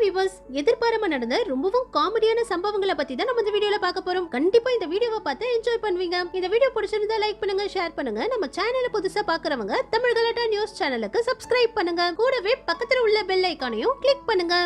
Viewers, எதிர்பாராம நடந்த ரொம்பவும் காமெடியான சம்பவங்களை பத்தி தான் நம்ம இந்த வீடியோல பார்க்க போறோம். கண்டிப்பா இந்த வீடியோவை பார்த்து என்ஜாய் பண்ணுவீங்க. இந்த வீடியோ பிடிச்சிருந்தா லைக் பண்ணுங்க, ஷேர் பண்ணுங்க. நம்ம சேனலை புதுசா பார்க்கறவங்க தமிழ் கலாட்டா நியூஸ் சேனலுக்கு சப்ஸ்கிரைப் பண்ணுங்க. கூடவே பக்கத்துல உள்ள பெல் ஐகானையும் கிளிக் பண்ணுங்க.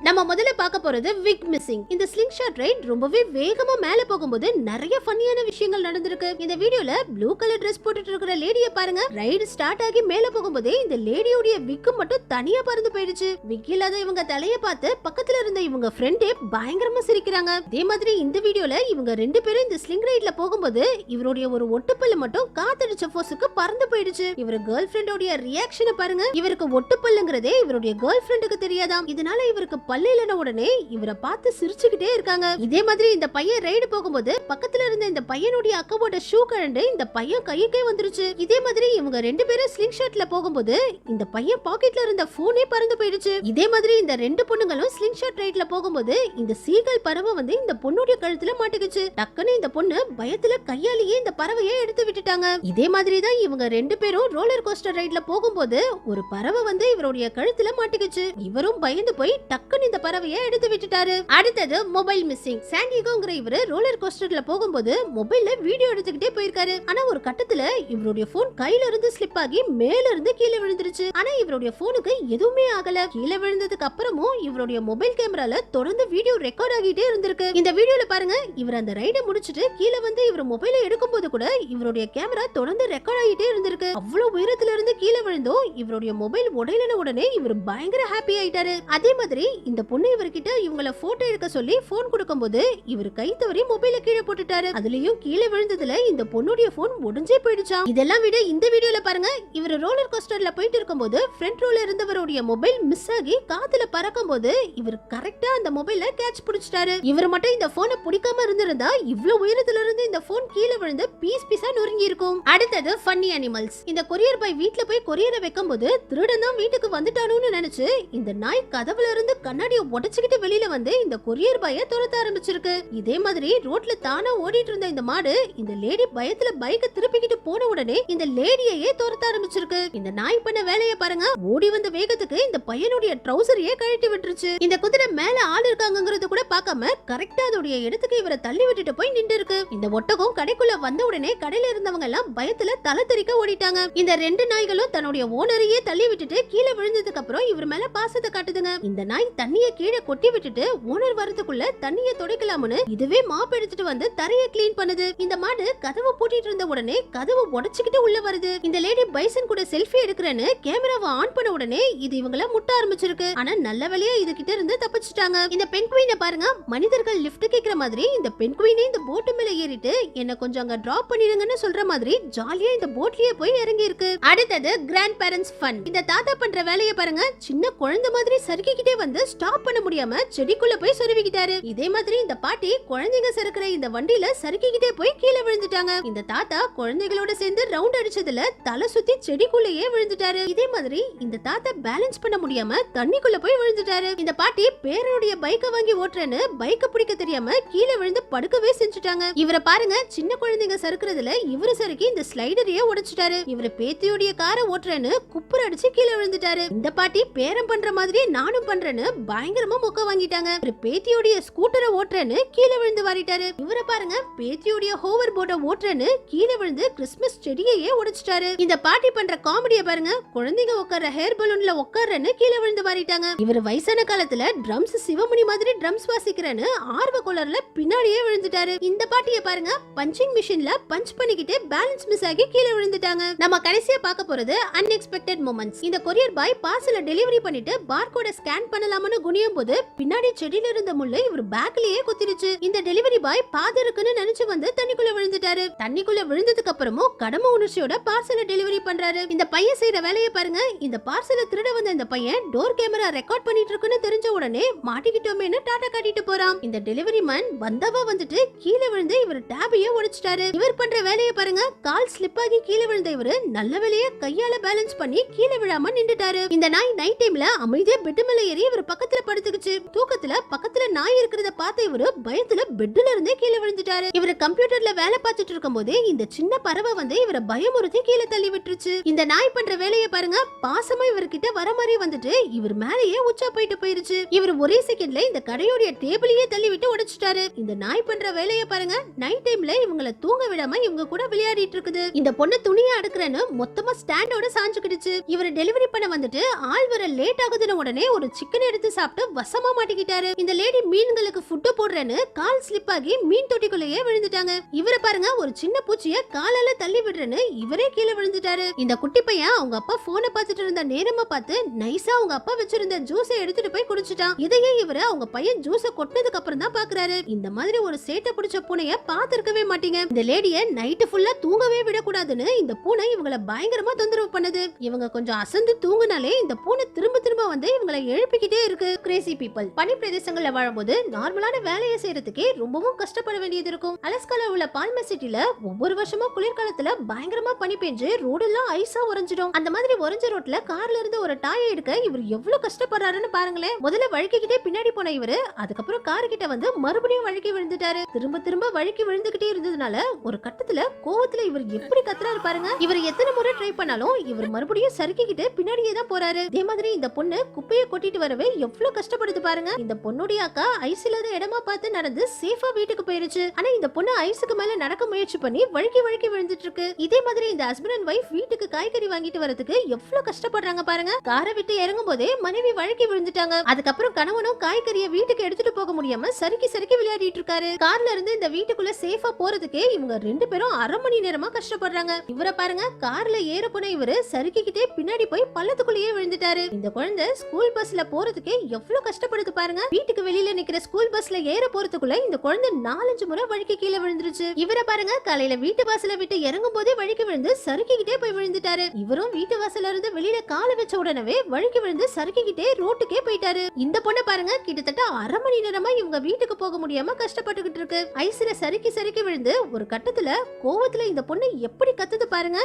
நம்ம முதல்ல பார்க்க போறது விக் மிஸ்ஸிங். இந்த ஸ்லிங் ஷாட் ரைட் ரொம்பவே வேகமா மேல போகும்போது நிறைய ஃபன்னியான விஷயங்கள் நடந்திருக்கு. இந்த வீடியோல ப்ளூ கலர் Dress போட்டுட்டு இருக்கிற லேடியை பாருங்க. ரைடு ஸ்டார்ட் ஆகி மேல போகும்போதே இந்த லேடியோட விக் மட்டும் தனியா பறந்து போயிடுச்சு. விக் இல்லாத இவங்க தலைய பார்த்து பக்கத்துல இருந்த இவங்க ஃப்ரெண்டே பயங்கரமா சிரிக்கிறாங்க. இதே மாதிரி இந்த வீடியோல இவங்க ரெண்டு பேரும் இந்த ஸ்லிங் ரைட்ல போகும்போது இவருடைய ஒரு ஒட்டுப்பல்லு மட்டும் காத்தடிச்ச போஸுக்கு பறந்து போயிடுச்சு. இவரு கேர்ள் ஃப்ரெண்டோட ரியாக்ஷனை பாருங்க. இவருக்கு ஒட்டுப்பல்லுங்கிறதே இவருடைய கேர்ள் ஃப்ரெண்டுக்கு தெரியாதாம். இதனால இவருக்கு பல்லு இல்லன உடனே இவரை பார்த்து சிரிச்சுக்கிட்டே இருக்காங்க. இதே மாதிரி இந்த பையன் ரைடு போகும்போது பக்கத்துல இருந்த இந்த பையனுடைய அக்காவோட ஷூ கழண்டு இந்த பையன் கைக்கே வந்துருச்சு. இதே மாதிரி இவங்க ரெண்டு பேரும் ஸ்லிங் ஷாட்ல போகும்போது இந்த பையன் பாக்கெட்ல இருந்த போனே பறந்து போயிடுச்சு. இதே மாதிரி இந்த ரெண்டு பொண்ணுங்களும் ஸ்லிங் ஷாட் ரைட்ல போகும்போது இந்த சீகல் பறவை வந்து இந்த பொண்ணுடைய கழுத்துல மாட்டிக்கிச்சு. டக்குன்னு இந்த பொண்ணு பயத்துல கையாலேயே இந்த பறவையை எடுத்து விட்டுட்டாங்க. இதே மாதிரி தான் இவங்க ரெண்டு பேரும் ரோலர் கோஸ்டர் ரைட்ல போகும்போது ஒரு பறவை வந்து இவருடைய கழுத்துல மாட்டிக்கிச்சு. இவரும் பயந்து போய் டக்குன்னு இந்த பறவையை எடுத்து விட்டுட்டாரு. அடுத்தது மொபைல் மிஸ்ஸிங். சாண்டிகோங்கிற இவரு ரோலர் கோஸ்டர்ல போகும்போது மொபைல்ல வீடியோ எடுத்துக்கிட்டே போயிருக்காரு. ஆனா ஒரு கட்டத்துல இவருடைய போன் கையில இருந்து ஸ்லிப் ஆகி மேல இருந்து கீழே விழுந்துருச்சு. ஆனா இவருடைய போனுக்கு எதுவுமே ஆகல. கீழே விழுந்ததுக்கு அப்புறமும் இவருடைய மொபைல் கேமரால தொடர்ந்து வீடியோ ரெக்கார்ட் ஆகிட்டே இருந்திருக்கு. இந்த வீடியோல பாருங்க, இவர் அந்த ரைடை முடிச்சிட்டு கீழே வந்து இவர் மொபைலை எடுக்கும்போது கூட இவருடைய கேமரா தொடர்ந்து ரெக்கார்ட் ஆகிட்டே இருந்திருக்கு. அவ்வளவு உயரத்துல இருந்து கீழே விழுந்தோம் இவருடைய மொபைல் உடையலன உடனே இவர் பயங்கர ஹாப்பி ஆயிட்டாரு. அதே மாதிரி இந்த பொண்ணு இவர்கிட்ட இவங்கள போட்டோ எடுக்க சொல்லி போன் கொடுக்கும்போது இவர் கை தவறி மொபைல கீழே போட்டுட்டாரு. அதுலயும் கீழே விழுந்ததுல இந்த பொண்ணுடைய போன் உடைஞ்சே போயிடுச்சாம். இதெல்லாம் விட இந்த வீடியோல பாருங்க, இவர் ரோலர் கோஸ்டர்ல போயிட்டு இருக்கும்போது ஃப்ரண்ட் ரோல இருந்தவருடைய மொபைல் மிஸ் ஆகி காத்துல பறக்கும்போது இவர் கரெக்டா அந்த மொபைல கேட்ச் பிடிச்சிட்டாரு. இவர் மட்டும் இந்த போனை பிடிக்காம இருந்திருந்தா இவ்வளவு உயரத்துல இருந்து இந்த போன் கீழே விழுந்து பீஸ் பீஸா நொறுங்கி இருக்கும். அடுத்தது ஃபன்னி அனிமல்ஸ். இந்த கொரியர் பாய் வீட்ல போய் கொரியரை வைக்கும்போது திருடன் தான் வீட்டுக்கு வந்துட்டானுன்னு நினைச்சு இந்த நாய் கதவுல இருந்து கண்ணாடியை உடைச்சுக்கிட்டு வெளியில வந்து இந்த கொரியர் பாய துரத்த ஆரம்பிச்சிருக்கு. இதே மாதிரி ரோட்ல தானா ஓடிட்டு இருந்த இந்த மாடு இந்த லேடி பயத்துல பைக்க திருப்பிக்கிட்டு போன உடனே இந்த லேடியையே துரத்த ஆரம்பிச்சிருக்கு. இந்த நாய் பண்ண வேலையை பாருங்க. ஓடி வந்த வேகத்துக்கு இந்த பையனுடைய ட்ரவுசரையே கழட்டி விட்டுருச்சு. இந்த குதிரை மேல ஆள் இருக்காங்கிறது கூட பார்க்காம கரெக்டா அதோடைய இடத்துக்கு இவரை தள்ளி விட்டுட்டு போய் நின்று இருக்கு. இந்த ஒட்டகம் கடைக்குள்ள வந்த உடனே கடையில இருந்தவங்க எல்லாம் பயத்துல தலை தெறிக்க ஓடிட்டாங்க. இந்த ரெண்டு நாய்களும் தன்னுடைய ஓனரையே தள்ளி விட்டுட்டு கீழே விழுந்ததுக்கு அப்புறம் இவர் மேல பாசத்தை காட்டுதுங்க. இந்த நாய் தண்ணிய கீழே கொட்டி விட்டுட்டு ஓனர் வரதுக்குள்ள தண்ணிய துடைக்கலாம்னு இதுவே மாப் எடுத்துட்டு வந்து தரையை கிளீன் பண்ணுது. இந்த மாடு கதவை பூட்டிட்டு இருந்த உடனே கதவை உடைச்சுக்கிட்டு உள்ள வருது. இந்த லேடி பைசன் கூட செல்ஃபி எடுக்கிறேன்னு கேமராவை ஆன் பண்ண உடனே இது இவங்கள முட்ட ஆரம்பிச்சிருக்கு. ஆனா நல்ல வேளையா இது கிட்ட இருந்து தப்பிச்சிட்டாங்க. இந்த பெண் குயினை பாருங்க, மனிதர்கள் லிஃப்ட் கேக்குற மாதிரி இந்த பெண் குயினே இந்த போட் மேல ஏறிட்டு என்ன கொஞ்சம் அங்க டிராப் பண்ணிடுங்கன்னு சொல்ற மாதிரி ஜாலியா இந்த போட்லயே போய் இறங்கி இருக்கு. அடுத்தது கிராண்ட் பேரண்ட்ஸ் ஃபன். இந்த தாத்தா பண்ற வேலையை பாருங்க. சின்ன குழந்தை மாதிரி சறுக்கிக்கிட்டே வந்து ஸ்டாப் பண்ண முடியாம செடிக்குள்ள போய் சொருவிக்கிட்டாரு. இதே மாதிரி இந்த பாட்டி குழந்தைங்க சறுக்குற இந்த வண்டியில சறுக்கிக்கிட்டே போய் கீழே விழுந்துட்டாங்க. இந்த தாத்தா குழந்தைகளோட சேர்ந்து ரவுண்ட் அடிச்சதுல தலை சுத்தி செடிக்குள்ளேயே விழுந்துட்டாரு. இதே மாதிரி இந்த தாத்தா பேலன்ஸ் பண்ண முடியாம தண்ணிக்குள்ள போய் விழுந்துட்டாரு. இந்த பாட்டி பேரனுடைய பைக்கை வாங்கி ஓட்டுறேன்னு பைக்கை பிடிக்க தெரியாம கீழே விழுந்து படுக்கவே செஞ்சுட்டாங்க. இவரை பாருங்க, சின்ன குழந்தைங்க சறுக்குறதுல இவரு சறுக்கி இந்த ஸ்லைடரையே உடைச்சிட்டாரு. இவரு பேத்தியோடைய காரை ஓட்டுறேன்னு குப்புற அடிச்சு கீழே விழுந்துட்டாரு. இந்த பாட்டி பேரம் பண்ற மாதிரி நானும் பண்றேன்னு பயங்கரமா மொக்க வாங்கிட்டாங்க. பேத்தியோடைய ஸ்கூட்டரை ஓட்டுறேன்னு கீழே விழுந்து வாரிட்டாரு. இவரை பாருங்க, பேத்தியோடைய ஹோவர் போர்டை ஓட்டுறேன்னு கீழே விழுந்து கிறிஸ்மஸ் செடியையே உடைச்சிட்டாரு. இந்த பாட்டி பண்ற காமெடியை பாருங்க. குழந்தைங்க உட்கார்ற ஹேர் பலூன்ல உட்கார்றேன்னு கீழே விழுந்து வாரிட்டாங்க. இவர் வயசான காலத்துல ட்ரம்ஸ் சிவமுனி மாதிரி ட்ரம்ஸ் வாசிக்கிறேன்னு ஆர்வ கோளர்ல பின்னாடியே விழுந்துட்டாரு. இந்த பாட்டியை பாருங்க, பஞ்சிங் மிஷின்ல பஞ்ச் பண்ணிக்கிட்டு பேலன்ஸ் மிஸ் ஆகி கீழே விழுந்துட்டாங்க. நம்ம கடைசியா பார்க்க போறது அன்எக்ஸ்பெக்டட் மொமெண்ட்ஸ். இந்த கொரியர் பாய் பார்சலை டெலிவரி பண்ணிட்டு பார்கோட ஸ்கேன் பண்ணலாம்னு குனியும் போது பின்னாடி செடியில இருந்த முள்ளு இவர் பேக்லயே குத்திருச்சு. இந்த டெலிவரி பாய் பாது இருக்குன்னு நினைச்சு வந்து தண்ணிக்குள்ள விழுந்துட்டாரு. தண்ணிக்குள்ள விழுந்ததுக்கு அப்புறமும் கடமை உணர்ச்சியோட பார்சலை டெலிவரி பண்றாரு. இந்த பையன் செய்யற வேலையை பாருங்க. இந்த பார்சலை திருட வந்த இந்த பையன் டோர் கேமரா ரெக்கார்ட் பண்ணிட்டு இருக்குன்னு தெரிஞ்ச உடனே மாட்டிக்கிட்டோமேன்னு டாடா காட்டிட்டு போறான். இந்த டெலிவரி மேன் வந்தவா வந்துட்டு கீழே விழுந்து இவர் டேபையே உடைச்சிட்டாரு. இவர் பண்ற வேலையை பாருங்க. கால் ஸ்லிப் ஆகி கீழே விழுந்த இவரு நல்ல வேலையா கையால பேலன்ஸ் பண்ணி கீழே விழாம நின்னுட்டாரு. இந்த நாய் நைட் டைம்ல அமைதியா பெட் மேல ஏறி இவர் பக்கத்துல பக்கத்துல படுத்துக்குச்சு. தூக்கத்துல பக்கத்துல நாய் இருக்கிறத பார்த்த இவரு பயத்துல பெட்ல இருந்தே கீழே விழுந்துட்டாரு. இவரு கம்ப்யூட்டர்ல வேலை பார்த்துட்டு இருக்கும் போதே இந்த சின்ன பறவை வந்து இவரை பயமுறுத்தி கீழே தள்ளி விட்டுருச்சு. இந்த நாய் பண்ற வேலையை பாருங்க, பாசமா இவர்கிட்ட வர மாதிரி வந்துட்டு இவர் மேலேயே உச்சா போயிட்டு போயிருச்சு. இவர் ஒரே செகண்ட்ல இந்த கடையோட டேபிளையே தள்ளி விட்டு உடைச்சிட்டாரு. இந்த நாய் பண்ற வேலையை பாருங்க, நைட் டைம்ல இவங்கள தூங்க விடாம இவங்க கூட விளையாடிட்டு இருக்குது. இந்த பொண்ணு துணியை அடுக்குறேன்னு மொத்தமா ஸ்டாண்டோட சாஞ்சுக்கிடுச்சு. இவரை டெலிவரி பண்ண வந்துட்டு ஆள் வர லேட் ஆகுதுன்னு உடனே ஒரு சிக்கன் எடுத்து சாப்பிட்டு வசமா மாட்டிக்கிட்டாரு. இந்த லேடி மீன்களுக்கு ஃபுட் போடுறேன்னு கால் ஸ்லிப் ஆகி மீன் தொட்டிக்குள்ளேயே விழுந்துட்டாங்க. இவரை பாருங்க, ஒரு சின்ன பூச்சிய காலால தள்ளி விடுறேன்னு இவரே கீழே விழுந்துட்டாரு. இந்த குட்டி பையன் அவங்க அப்பா போனை பார்த்துட்டு இருந்த நேரமா பார்த்து நைஸா அவங்க அப்பா வச்சிருந்த ஜூஸை எடுத்துட்டு போய் குடிச்சிட்டான். இதையே இவரு அவங்க பையன் ஜூஸை கொட்டினதுக்கு அப்புறம் தான் பாக்குறாரு. இந்த மாதிரி ஒரு சேட்டை பிடிச்ச பூனைய பாத்துருக்கவே மாட்டீங்க. இந்த லேடிய நைட்டு ஃபுல்லா தூங்கவே விடக்கூடாதுன்னு இந்த பூனை இவங்கள பயங்கரமா தொந்தரவு பண்ணுது. இவங்க கொஞ்சம் அசந்து தூங்குனாலே இந்த பூனை திரும்ப திரும்ப வந்து இவங்களை எழுப்பிக்கிட்டே இருக்கு. கிரேசி பீப்பிள் பனி பிரதேசங்கள்ல வாழும்போது நார்மலான வேலையை செய்யறதுக்கே ரொம்பவும் கஷ்டப்பட வேண்டியது இருக்கும். அலஸ்கால உள்ள பால்மர் சிட்டில ஒவ்வொரு வருஷமும் குளிர்காலத்துல பயங்கரமா பனி பெஞ்சு ரோடு எல்லாம் ஐஸா உறைஞ்சிடும். அந்த மாதிரி உறைஞ்ச ரோட்ல கார்ல இருந்து ஒரு டாயை எடுக்க இவர் எவ்வளவு கஷ்டப்படுறாருன்னு பாருங்களேன். முதல்ல வழுக்கிக்கிட்டே பின்னாடி போன இவரு அதுக்கப்புறம் கார் கிட்ட வந்து மறுபடியும் வழுக்கி விழுந்துட்டாரு. திரும்ப திரும்ப வழுக்கி விழுந்துகிட்டே இருந்ததுனால ஒரு கட்டத்துல கோவத்துல இவர் எப்படி கத்துறாரு பாருங்க. இவர் எத்தனை முறை ட்ரை பண்ணாலும் இவர் மறுபடியும் சறுக்கிக்கிட்டு பின்னாடியே தான் போறாரு. அதே மாதிரி இந்த பொண்ணு குப்பையை கொட்டிட்டு வரவே எவ்வளவு கஷ்டப்படுது பாருங்க. இந்த பொண்ணுடைய அக்கா ஐஸ் இல்லாத இடமா பார்த்து நடந்து சேஃபா வீட்டுக்கு போயிருச்சு. ஆனா இந்த பொண்ணு ஐஸுக்கு மேல நடக்க முயற்சி பண்ணி வழுக்கி வழுக்கி விழுந்துட்டு இருக்கு. இதே மாதிரி இந்த ஹஸ்பண்ட் அண்ட் வைஃப் வீட்டுக்கு காய்கறி வாங்கிட்டு வரதுக்கு எவ்வளவு கஷ்டப்படுறாங்க பாருங்க. காரை விட்டு இறங்கும் போதே மனைவி வழுக்கி விழுந்துட்டாங்க. அதுக்கப்புறம் கணவனும் காய்கறியை வீட்டுக்கு எடுத்துட்டு போக முடியாம சறுக்கி சறுக்கி விளையாடிட்டு இருக்காரு. கார்ல இருந்து இந்த வீட்டுக்குள்ள சேஃபா போறதுக்கே இவங்க ரெண்டு பேரும் அரை மணி நேரமா கஷ்டப்படுறாங்க. இவரை பாருங்க, கார்ல ஏற போன இவரு சறுக்கிக்கிட்டே பின்னாடி போய் பள்ளத்துக்குள்ளேயே விழுந்துட்டாரு. இந்த குழந்தை ஸ்கூல் பஸ்ல போறதுக்கே எவ்வளவு கஷ்டப்படுது பாருங்க. வீட்டுக்கு வெளியில நிக்கிற ஸ்கூல் பஸ்ல ஏற போறதுக்குள்ள இந்த குழந்தை 4-5 முறை வழுக்கி கீழே விழுந்துருச்சு. இவரை பாருங்க, காலையில வீட்டு வாசல விட்டு இறங்கும் போதே வழுக்கி விழுந்து சறுக்கிக்கிட்டே போய் விழுந்துட்டாரு. இவரும் வீட்டு வாசல்ல இருந்து வெளியில காலை வச்ச உடனே வழுக்கி விழுந்து சறுக்கிக்கிட்டே ரோட்டுக்கே போயிட்டாரு. இந்த பொண்ணு பாருங்க, கிட்டத்தட்ட அரை மணி நேரமா இவங்க வீட்டுக்கு போக முடியாம கஷ்டப்பட்டுக்கிட்டு இருக்கு. ஐஸ்ல சறுக்கி சறுக்கி விழுந்து ஒரு கட்டத்துல கோவத்துல இந்த பொண்ணு எப்படி கத்துது பாருங்க.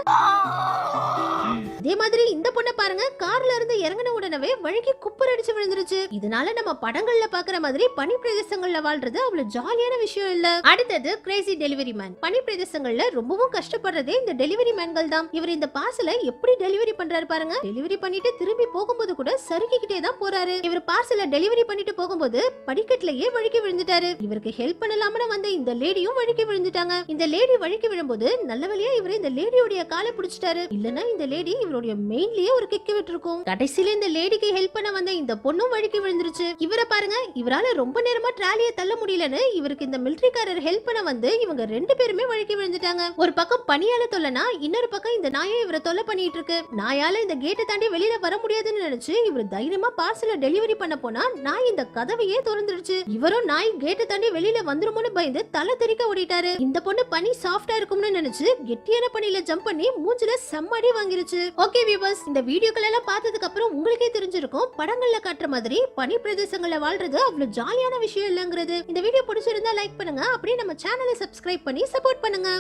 அதே மாதிரி இந்த பொண்ணை பாருங்க, கார்ல இருந்து இறங்கின உடனே வழுக்கி குப்பர் அடிச்சு விழுந்துருச்சு. இதனால நம்ம படங்கள்ல பாக்குற மாதிரி பனி பிரதேசங்கள்ல வாழ்றது அவ்வளவு ஜாலியான விஷயம் இல்ல. அடுத்தது கிரேசி டெலிவரி மேன். பனி பிரதேசங்கள்ல ரொம்பவும் கஷ்டப்படுறதே இந்த டெலிவரி மேன்கள் தான். இவர் இந்த பார்சலை எப்படி டெலிவரி பண்றாரு பாருங்க. டெலிவரி பண்ணிட்டு திரும்பி போகும்போது கூட சறுக்கிக்கிட்டே தான் போறாரு. இவர் பார்சலை டெலிவரி பண்ணிட்டு போகும்போது படிக்கட்டிலேயே வழுக்கி விழுந்துட்டாரு. இவருக்கு ஹெல்ப் பண்ணலாம்னு வந்த இந்த லேடியும் வழுக்கி விழுந்துட்டாங்க. இந்த லேடி வழுக்கி விழும்போது நல்ல வழியா இவர் இந்த லேடியோட காலை பிடிச்சிட்டாரு. இல்லனா இந்த லேடி இவருடைய மெயின்லயே ஒரு கிக் விட்டுருக்கும். கடைசியில இந்த லேடிக்கு ஹெல்ப் பண்ண வந்த இந்த பொண்ணும் வழுக்கி விழுந்துருச்சு. இவரை பாருங்க, இவரால ரொம்ப நேரமா ட்ராலியை தள்ள முடியலன்னு இவருக்கு இந்த மிலிட்டரிக்காரர் ஹெல்ப் பண்ண வந்து இவங்க ரெண்டு பேருமே வழுக்கி விழுந்துட்டாங்க. ஒரு பக்கம் பனியால தொல்லனா, இன்னொரு பக்கம் இந்த நாயை இவரை தொல்லை பண்ணிட்டு இருக்கு. நாயால இந்த கேட்டை தாண்டி வெளியில வர முடியாதுன்னு நினைச்சு இவர் தைரியமா பார்சலை டெலிவரி பண்ண போனா நாய் இந்த கதவையே திறந்துருச்சு. இவரும் நாய் கேட்டை தாண்டி வெளியில வந்துருமோன்னு பயந்து தலை தெறிக்க ஓடிட்டாரு. இந்த பொண்ணு பனி சாஃப்டா இருக்கும்னு நினைச்சு கெட்டியான பனியில ஜம்ப் பண்ணி மூஞ்சில செம்மடி வாங்கிருச்சு. ஓகே வியூவர்ஸ், இந்த வீடியோக்கள் எல்லாம் பார்த்ததுக்கு அப்புறம் உங்களுக்கே தெரிஞ்சிருக்கும் படங்கள்ல காட்டுற மாதிரி பனி பிரதேசங்கள்ல வாழ்றது அவ்வளவு ஜாலியான விஷயம் இல்லங்கிறது. இந்த வீடியோ பிடிச்சிருந்தா லைக் பண்ணுங்க, அப்படியே நம்ம சேனலை சப்ஸ்கிரைப் பண்ணி சப்போர்ட் பண்ணுங்க.